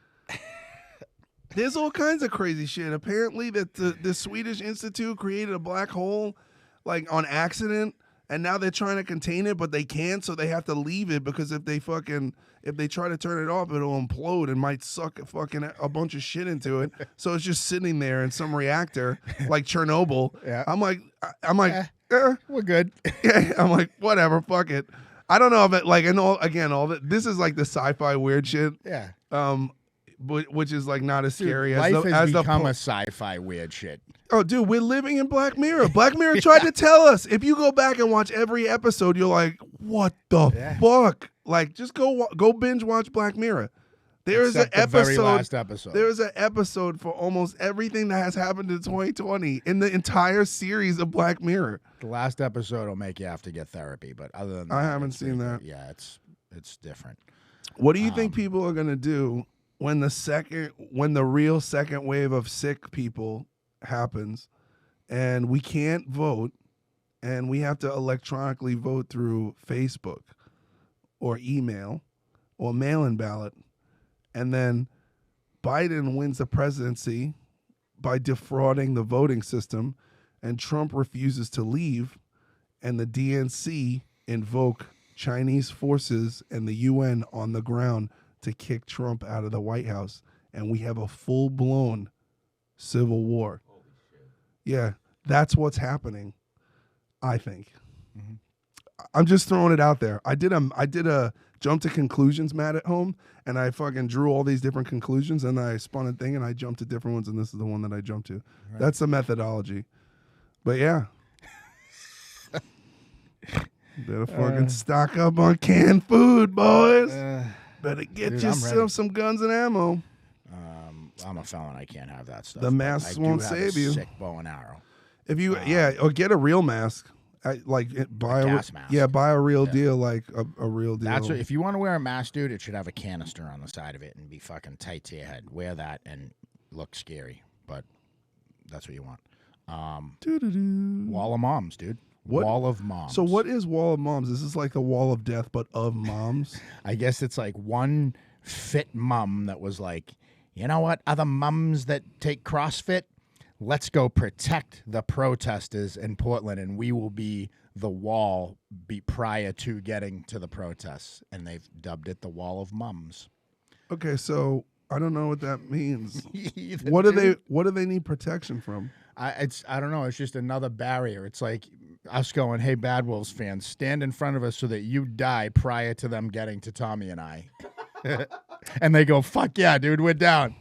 There's all kinds of crazy shit. Apparently that the Swedish Institute created a black hole like on accident, and now they're trying to contain it, but they can't, so they have to leave it because if they try to turn it off, it'll implode and might suck a bunch of shit into it. So it's just sitting there in some reactor like Chernobyl. Yeah. I'm like, we're good. Yeah. I'm like, whatever, fuck it. I don't know if it like all that. This is like the sci-fi weird shit. Yeah. Which is like not as scary as life has become a sci-fi weird shit. Oh, dude, we're living in Black Mirror. Black Mirror tried to tell us. If you go back and watch every episode, you're like, what the fuck? Like, just go binge watch Black Mirror. There is an episode. Very last episode. There is an episode for almost everything that has happened in 2020 in the entire series of Black Mirror. The last episode will make you have to get therapy, but other than that, I haven't seen that. Yeah, it's different. What do you think people are gonna do when the real second wave of sick people happens, and we can't vote, and we have to electronically vote through Facebook or email or mail-in ballot, and then Biden wins the presidency by defrauding the voting system, and Trump refuses to leave, and the DNC invoke Chinese forces and the UN on the ground to kick Trump out of the White House, and we have a full-blown civil war. Yeah, that's what's happening, I think. Mm-hmm. I'm just throwing it out there. I did a jump to conclusions mat at home, and I fucking drew all these different conclusions, and I spun a thing, and I jumped to different ones, and this is the one that I jumped to. Right. That's the methodology. But yeah. Better fucking stock up on canned food, boys. Better get yourself some guns and ammo. I'm a felon. I can't have that stuff. The masks won't save you. Sick bow and arrow. If you or get a real mask. Buy a gas mask. Yeah, buy a real deal, like a real deal. That's what, if you want to wear a mask, dude, it should have a canister on the side of it and be fucking tight to your head. Wear that and look scary, but that's what you want. Wall of moms, dude. What? Wall of moms. So what is wall of moms? This is like the wall of death, but of moms. I guess it's like one fit mom that was like, you know what? Other mums that take CrossFit. Let's go protect the protesters in Portland, and we will be the wall prior to getting to the protests. And they've dubbed it the Wall of Mums. Okay, so I don't know what that means. What do they need protection from? I don't know. It's just another barrier. It's like us going, hey, Bad Wolves fans, stand in front of us so that you die prior to them getting to Tommy and I. And they go, fuck yeah, dude, we're down.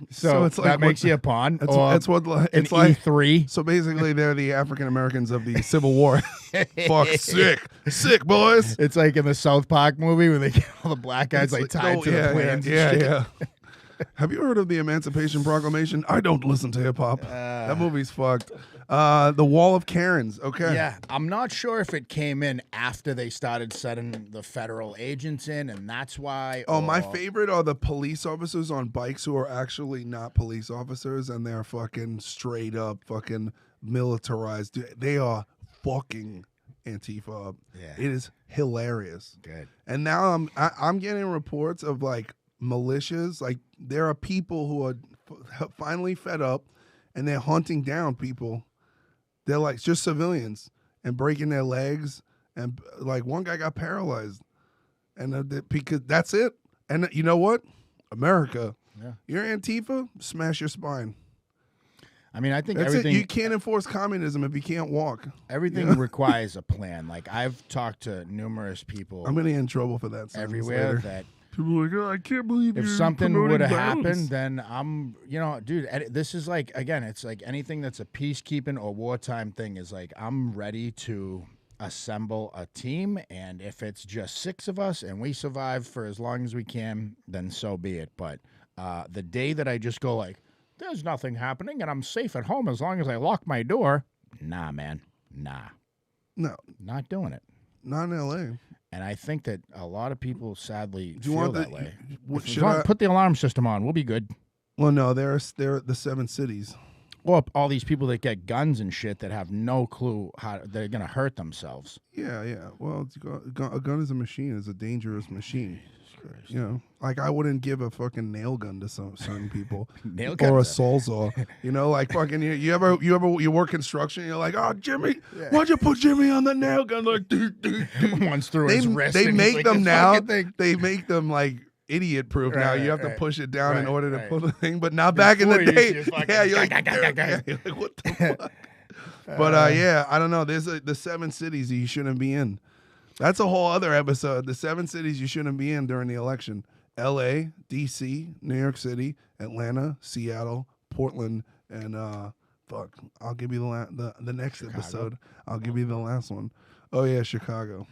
So it's like that makes you a pawn. It's what it's an like E3. So basically, they're the African Americans of the Civil War. Fuck, sick boys. It's like in the South Park movie when they get all the black guys tied to the planes. Yeah. Have you heard of the Emancipation Proclamation? I don't listen to hip hop. That movie's fucked. The Wall of Karens. Okay. Yeah, I'm not sure if it came in after they started setting the federal agents in, and that's why. Oh, my favorite are the police officers on bikes who are actually not police officers, and they're fucking straight up fucking militarized. They are fucking Antifa. Yeah. It is hilarious. Good. And now I'm getting reports of like militias. Like there are people who are finally fed up, and they're hunting down people. They're like just civilians and breaking their legs, and like one guy got paralyzed, and because that's it. And you know what, America, you're Antifa, smash your spine. I mean, I think that's everything. You can't enforce communism if you can't walk. Everything requires a plan. Like I've talked to numerous people. I'm gonna get in trouble for that everywhere. That people are like, oh, I can't believe if something would have happened, then I'm, dude. This is like again, it's like anything that's a peacekeeping or wartime thing is like I'm ready to assemble a team, and if it's just 6 of us and we survive for as long as we can, then so be it. But the day that I just go like, there's nothing happening and I'm safe at home as long as I lock my door, nah, man, nah, no, not doing it. Not in L.A. And I think that a lot of people sadly feel that way. Put the alarm system on. We'll be good. Well, no, they're the 7 cities. Or all these people that get guns and shit that have no clue how they're going to hurt themselves. Yeah. Well, a gun is a machine. It's a dangerous machine. You know, like I wouldn't give a fucking nail gun to certain people, or a sawzall. You know, like fucking you work construction. You're like, oh Jimmy, why'd you put Jimmy on the nail gun? Like, dude. Once through his wrist. They make them now. They make them like idiot proof now. You have to push it down in order to put the thing. But now back in the day, you're like, what the fuck? But I don't know. There's the 7 cities that you shouldn't be in. That's a whole other episode. The 7 cities you shouldn't be in during the election: L.A., D.C., New York City, Atlanta, Seattle, Portland, and I'll give you the next Chicago. episode. I'll give you the last one. Oh yeah, Chicago.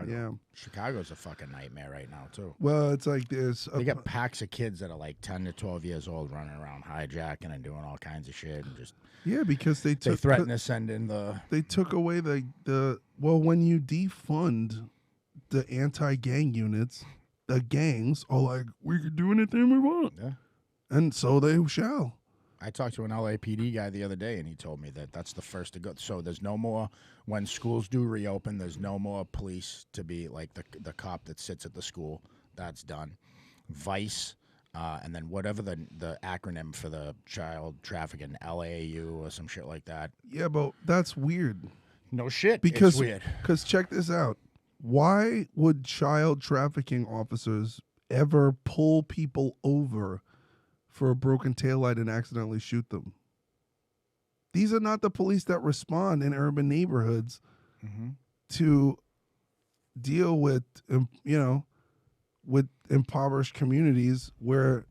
Yeah. Chicago's a fucking nightmare right now too. Well, it's like they got packs of kids that are like 10 to 12 years old running around hijacking and doing all kinds of shit and just because they threaten to send in they took away when you defund the anti-gang units, the gangs are like, we can do anything we want. Yeah. And so they shall. I talked to an LAPD guy the other day, and he told me that that's the first to go. So there's no more, when schools do reopen, there's no more police to be like the cop that sits at the school. That's done. Vice, and then whatever the acronym for the child trafficking, LAU or some shit like that. Yeah, but that's weird. No shit, because, it's weird. Because check this out. Why would child trafficking officers ever pull people over for a broken taillight and accidentally shoot them? These are not the police that respond in urban neighborhoods to deal with, with impoverished communities where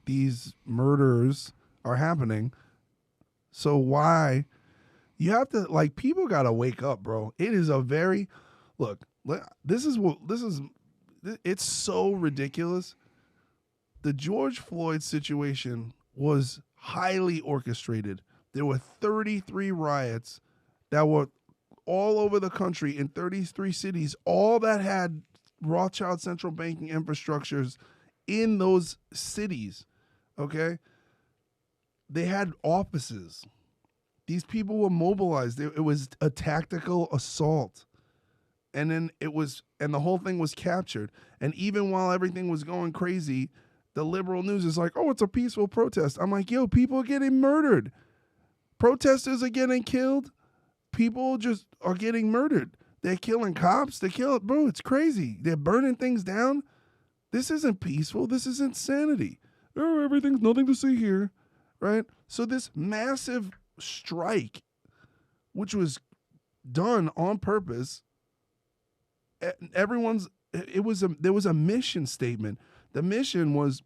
these murders are happening. So why? You have to, like, people got to wake up, bro. It is a very, look, it's so ridiculous. The George Floyd situation was highly orchestrated. There were 33 riots that were all over the country in 33 cities, all that had Rothschild central banking infrastructures in those cities, okay? They had offices. These people were mobilized. It was a tactical assault. And then the whole thing was captured. And even while everything was going crazy, the liberal news is like, oh, it's a peaceful protest. I'm like, yo, people are getting murdered. Protesters are getting killed. People just are getting murdered. They're killing cops. Bro, it's crazy. They're burning things down. This isn't peaceful. This is insanity. Oh, everything's nothing to see here, right? So this massive strike, which was done on purpose, there was a mission statement. The mission was,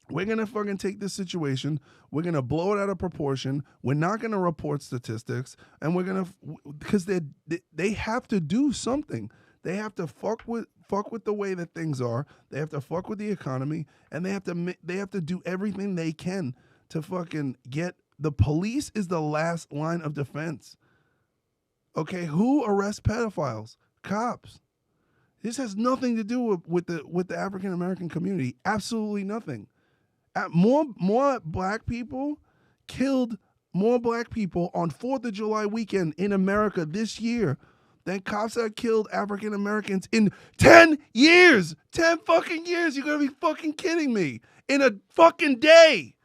we're going to fucking take this situation. We're going to blow it out of proportion. We're not going to report statistics. And we're going to, because they have to do something. They have to fuck with the way that things are. They have to fuck with the economy. And they have to do everything they can to fucking get, the police is the last line of defense. Okay, who arrests pedophiles? Cops. This has nothing to do with the African American community. Absolutely nothing. More black people killed more black people on 4th of July weekend in America this year than cops that killed African Americans in 10 years. 10 fucking years. You're going to be fucking kidding me. In a fucking day.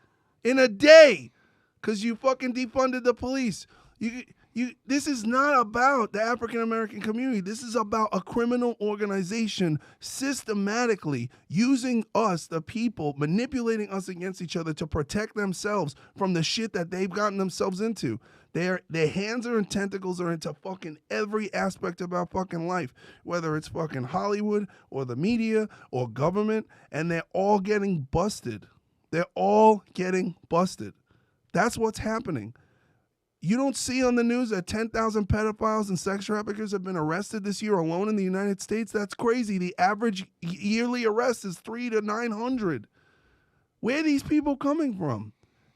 In a day. Because you fucking defunded the police. This is not about the African American community. This is about a criminal organization systematically using us, the people, manipulating us against each other to protect themselves from the shit that they've gotten themselves into. Their hands and tentacles are into fucking every aspect of our fucking life, whether it's fucking Hollywood or the media or government, and they're all getting busted. They're all getting busted. That's what's happening. You don't see on the news that 10,000 pedophiles and sex traffickers have been arrested this year alone in the United States? That's crazy. The average yearly arrest is 300 to 900. Where are these people coming from?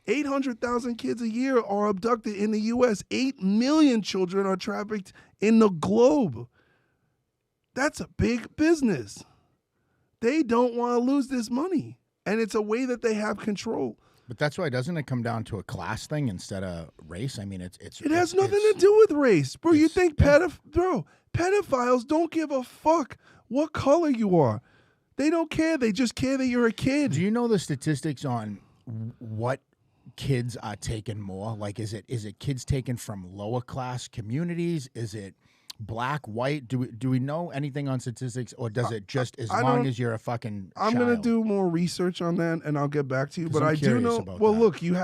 800,000 kids a year are abducted in the U.S. 8 million children are trafficked in the globe. That's a big business. They don't want to lose this money. And it's a way that they have control. But that's why, doesn't it come down to a class thing instead of race? I mean, it has nothing to do with race, bro. You think pedophiles don't give a fuck what color you are. They don't care. They just care that you're a kid. Do you know the statistics on what kids are taken more? Like, is it kids taken from lower class communities? Is it black, white? Do we know anything on statistics, or does it just as long as you're a fucking I'm child? gonna do more research on that, and I'll get back to you. But I do know. Well, look, this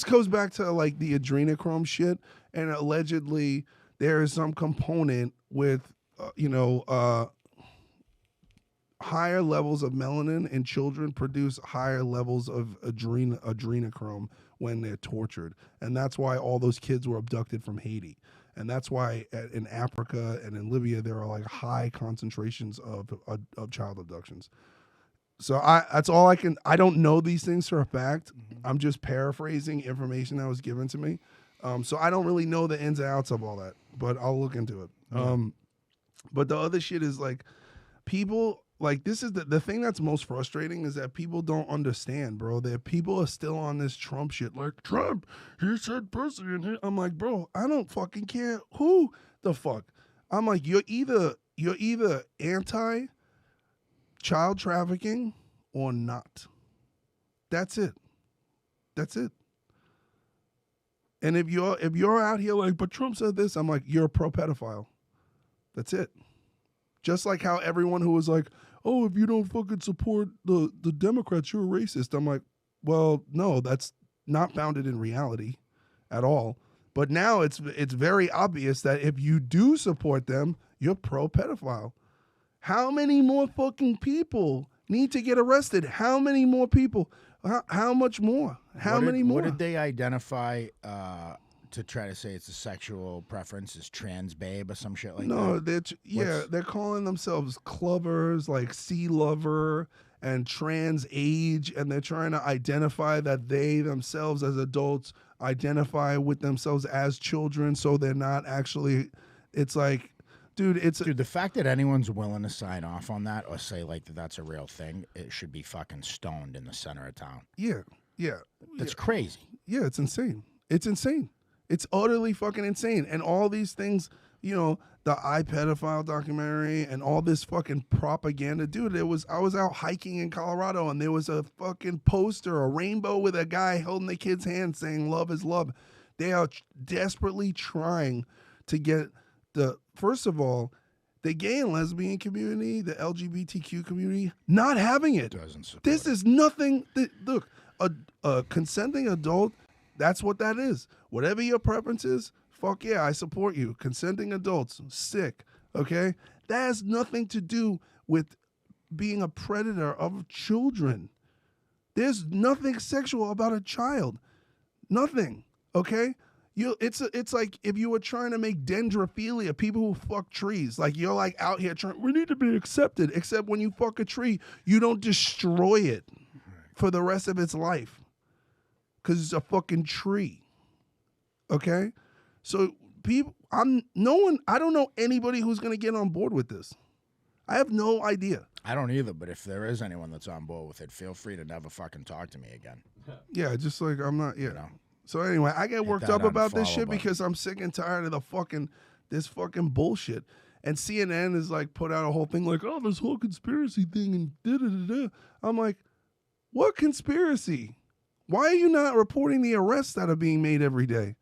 goes back to like the adrenochrome shit, and allegedly there is some component with higher levels of melanin in children produce higher levels of adrenochrome when they're tortured. And that's why all those kids were abducted from Haiti. And that's why in Africa and in Libya, there are like high concentrations of child abductions. So that's all I can, I don't know these things for a fact. Mm-hmm. I'm just paraphrasing information that was given to me. So I don't really know the ins and outs of all that, but I'll look into it. Yeah. But the other shit is like people, like, this is the thing that's most frustrating is that people don't understand, bro. That people are still on this Trump shit. Like, Trump, he said pussy. And I'm like, bro, I don't fucking care who the fuck. I'm like, you're either anti-child trafficking or not. That's it. That's it. And if you're out here like, but Trump said this, I'm like, you're a pro-pedophile. That's it. Just like how everyone who was like, oh, if you don't fucking support the Democrats, you're a racist. I'm like, well, no, that's not founded in reality at all. But now it's very obvious that if you do support them, you're pro-pedophile. How many more fucking people need to get arrested? How many more people? How much more? How many more? What did they identify to try to say it's a sexual preference? Is trans babe or some shit like that? No, they're calling themselves clubbers, like sea lover and trans age, and they're trying to identify that they themselves as adults identify with themselves as children, so they're not actually. It's like. Dude, the fact that anyone's willing to sign off on that or say like that's a real thing, it should be fucking stoned in the center of town. Yeah. That's crazy. Yeah, it's insane. It's insane. It's utterly fucking insane. And all these things, the iPedophile documentary and all this fucking propaganda. Dude, I was out hiking in Colorado and there was a fucking poster, a rainbow with a guy holding the kid's hand saying love is love. They are desperately trying to get first of all, the gay and lesbian community, the LGBTQ community, not having it. This is nothing. Look, a consenting adult, that's what that is. Whatever your preference is, fuck yeah, I support you. Consenting adults, sick, okay? That has nothing to do with being a predator of children. There's nothing sexual about a child. Nothing, okay? It's like if you were trying to make dendrophilia, people who fuck trees, like you're like out here trying, we need to be accepted, except when you fuck a tree, you don't destroy it for the rest of its life because it's a fucking tree. Okay? So I don't know anybody who's going to get on board with this. I have no idea. I don't either, but if there is anyone that's on board with it, feel free to never fucking talk to me again. Yeah, just like I'm not, So anyway, I get worked up about this shit because I'm sick and tired of this fucking bullshit. And CNN is like put out a whole thing like, oh, this whole conspiracy thing and da-da-da-da. I'm like, what conspiracy? Why are you not reporting the arrests that are being made every day?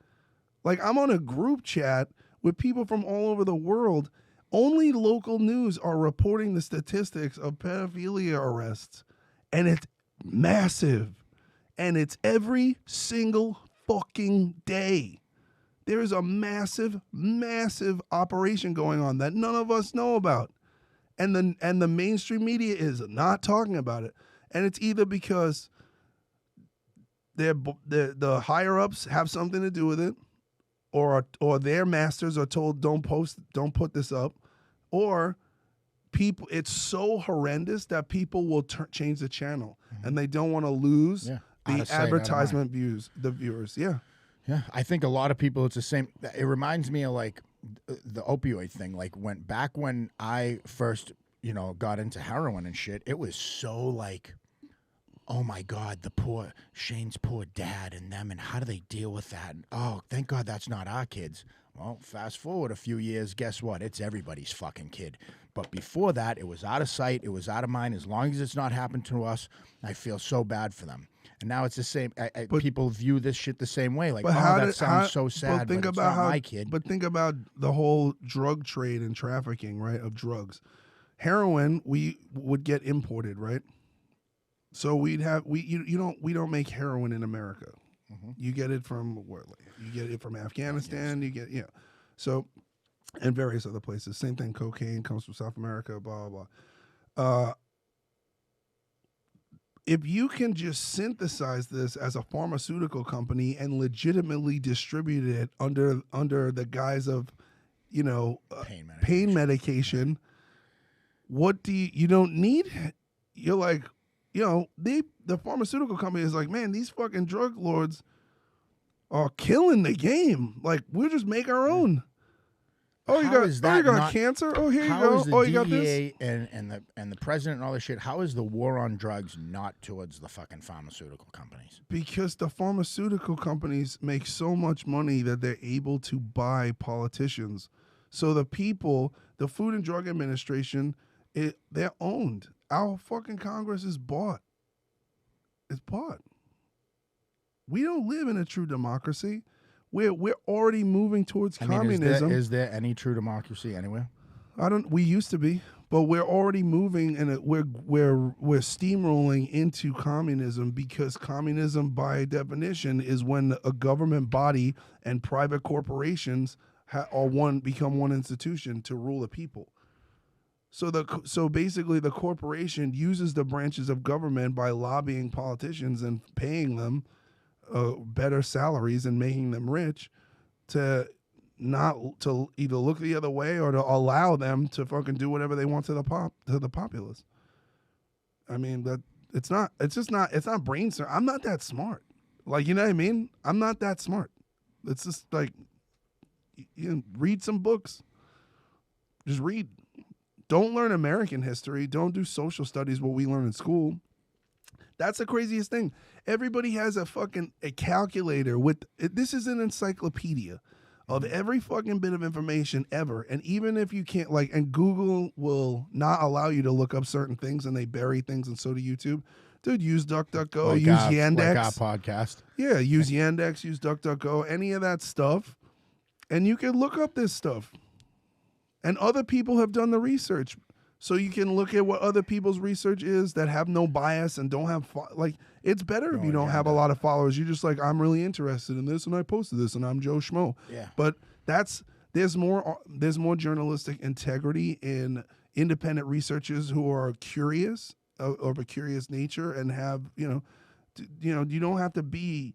Like, I'm on a group chat with people from all over the world. Only local news are reporting the statistics of pedophilia arrests. And it's massive. And it's every single fucking day. There is a massive, massive operation going on that none of us know about. And the mainstream media is not talking about it. And it's either because the higher ups have something to do with it, or their masters are told don't put this up, or people, it's so horrendous that people will change the channel and they don't want to lose the advertisement viewers. Yeah. I think a lot of people, it's the same. It reminds me of like the opioid thing. Like back when I first, got into heroin and shit, it was so like, oh my God, Shane's poor dad and them, and how do they deal with that? And, oh, thank God that's not our kids. Well, fast forward a few years, guess what? It's everybody's fucking kid. But before that, it was out of sight, it was out of mind. As long as it's not happened to us, I feel so bad for them. And now it's the same. People view this shit the same way. Like, that sounds so sad, but it's not my kid. But think about the whole drug trade and trafficking, right, of drugs. Heroin, we would get imported, right? So we don't make heroin in America. Mm-hmm. You get it from where? You get it from Afghanistan. You get so, and various other places. Same thing. Cocaine comes from South America. Blah blah blah. If you can just synthesize this as a pharmaceutical company and legitimately distribute it under the guise of, pain medication, what do you don't need? You're like, the pharmaceutical company is like, man, these fucking drug lords are killing the game. Like, we'll just make our own. Oh, you got cancer? Oh, here you go. Oh, you got this? And the president and all this shit, how is the war on drugs not towards the fucking pharmaceutical companies? Because the pharmaceutical companies make so much money that they're able to buy politicians. So the people, the Food and Drug Administration, they're owned. Our fucking Congress is bought. It's bought. We don't live in a true democracy. We're already moving towards communism. Is there any true democracy anywhere? We used to be, But we're already moving, and we're steamrolling into communism, because communism, by definition, is when a government body and private corporations become one institution to rule the people. So basically, the corporation uses the branches of government by lobbying politicians and paying them better salaries and making them rich to either look the other way or to allow them to fucking do whatever they want to the populace. I mean, it's not brain. I'm not that smart. Like, you know what I mean? I'm not that smart. It's just like, read some books. Just read. Don't learn American history. Don't do social studies, what we learn in school. That's the craziest thing. Everybody has a calculator this is an encyclopedia of every fucking bit of information ever. And even if you can't, and Google will not allow you to look up certain things, and they bury things, and so do YouTube. Dude, use DuckDuckGo, use Yandex. Like our podcast. Yeah, use Yandex, use DuckDuckGo, any of that stuff. And you can look up this stuff. And other people have done the research. So you can look at what other people's research is that have no bias and don't have, it's better if you don't have a lot of followers. You're just like, I'm really interested in this, and I posted this, and I'm Joe Schmo. Yeah. But there's more journalistic integrity in independent researchers who are curious, of a curious nature, and have, you don't have to be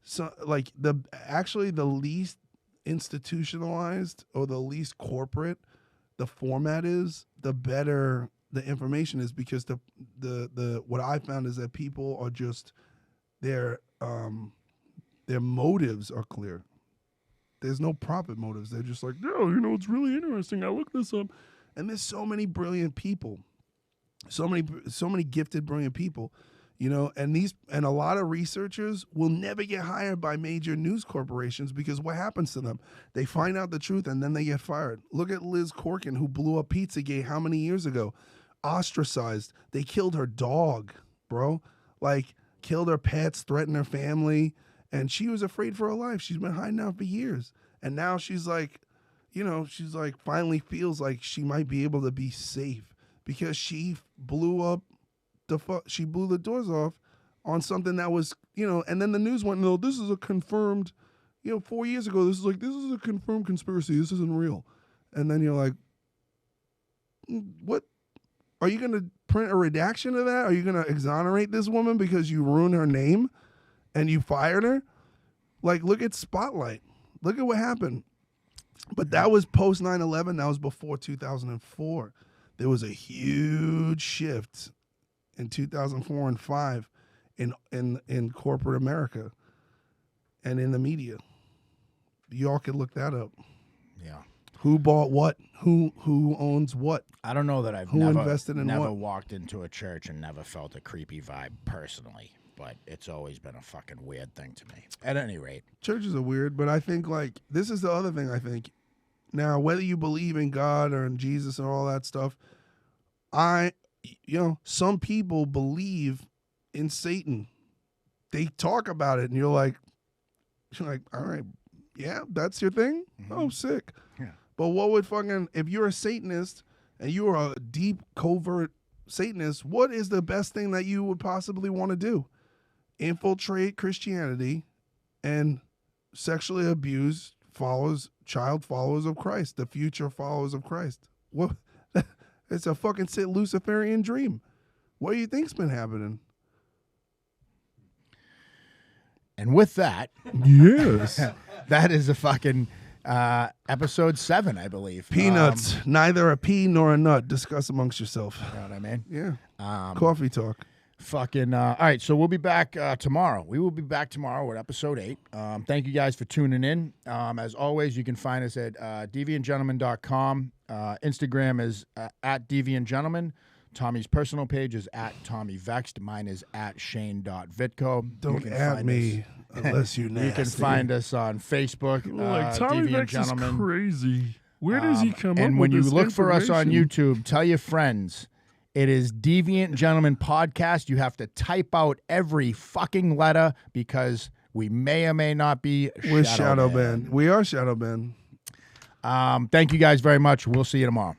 the least institutionalized or the least corporate the format is, the better the information is, because the what I found is that people are just their motives are clear. There's no profit motives. They're just like, no, it's really interesting. I looked this up, and there's so many brilliant people, so many gifted, brilliant people, and a lot of researchers will never get hired by major news corporations, because what happens to them? They find out the truth and then they get fired. Look at Liz Corkin, who blew up Pizzagate how many years ago? Ostracized. They killed her dog, bro. Killed her pets, threatened her family, and she was afraid for her life. She's been hiding out for years. And now she's finally feels like she might be able to be safe, because she blew the doors off on something that was, and then the news went, no, this is a confirmed, 4 years ago, this is a confirmed conspiracy. This isn't real. And then you're like, what? Are you going to print a redaction of that? Are you going to exonerate this woman because you ruined her name and you fired her? Look at Spotlight. Look at what happened. But that was post 9/11. That was before 2004. There was a huge shift in 2004 and 5 in corporate America and in the media. Y'all can look that up. Yeah. Who bought what? Who owns what? I don't know that I've never walked into a church and never felt a creepy vibe personally, but it's always been a fucking weird thing to me. At any rate. Churches are weird, but I think this is the other thing I think. Now, whether you believe in God or in Jesus and all that stuff, some people believe in Satan. They talk about it, and you're like, all right, yeah, that's your thing? Mm-hmm. Oh, sick. Yeah. But what would if you're a Satanist and you are a deep, covert Satanist, what is the best thing that you would possibly want to do? Infiltrate Christianity and sexually abuse child followers of Christ, the future followers of Christ. What? It's a fucking Luciferian dream. What do you think's been happening? And with that, yes, that is a fucking episode 7, I believe. Peanuts, neither a pea nor a nut. Discuss amongst yourself. You know what I mean? Yeah. Coffee talk. Fucking all right, so we'll be back tomorrow. We will be back tomorrow with episode 8. Thank you guys for tuning in. As always, you can find us at deviantgentlemen.com. Instagram is at Deviant Gentlemen. Tommy's personal page is at Tommy Vext. Mine is at Shane.Vitko. Don't add me unless you nasty. You can find us on Facebook. Tommy Deviant Vext Gentlemen. Is crazy. Where does he come up with this And when you look for us on YouTube, tell your friends. It is Deviant Gentlemen Podcast. You have to type out every fucking letter because we may or may not be shadow banned. We are shadow banned. Thank you guys very much. We'll see you tomorrow.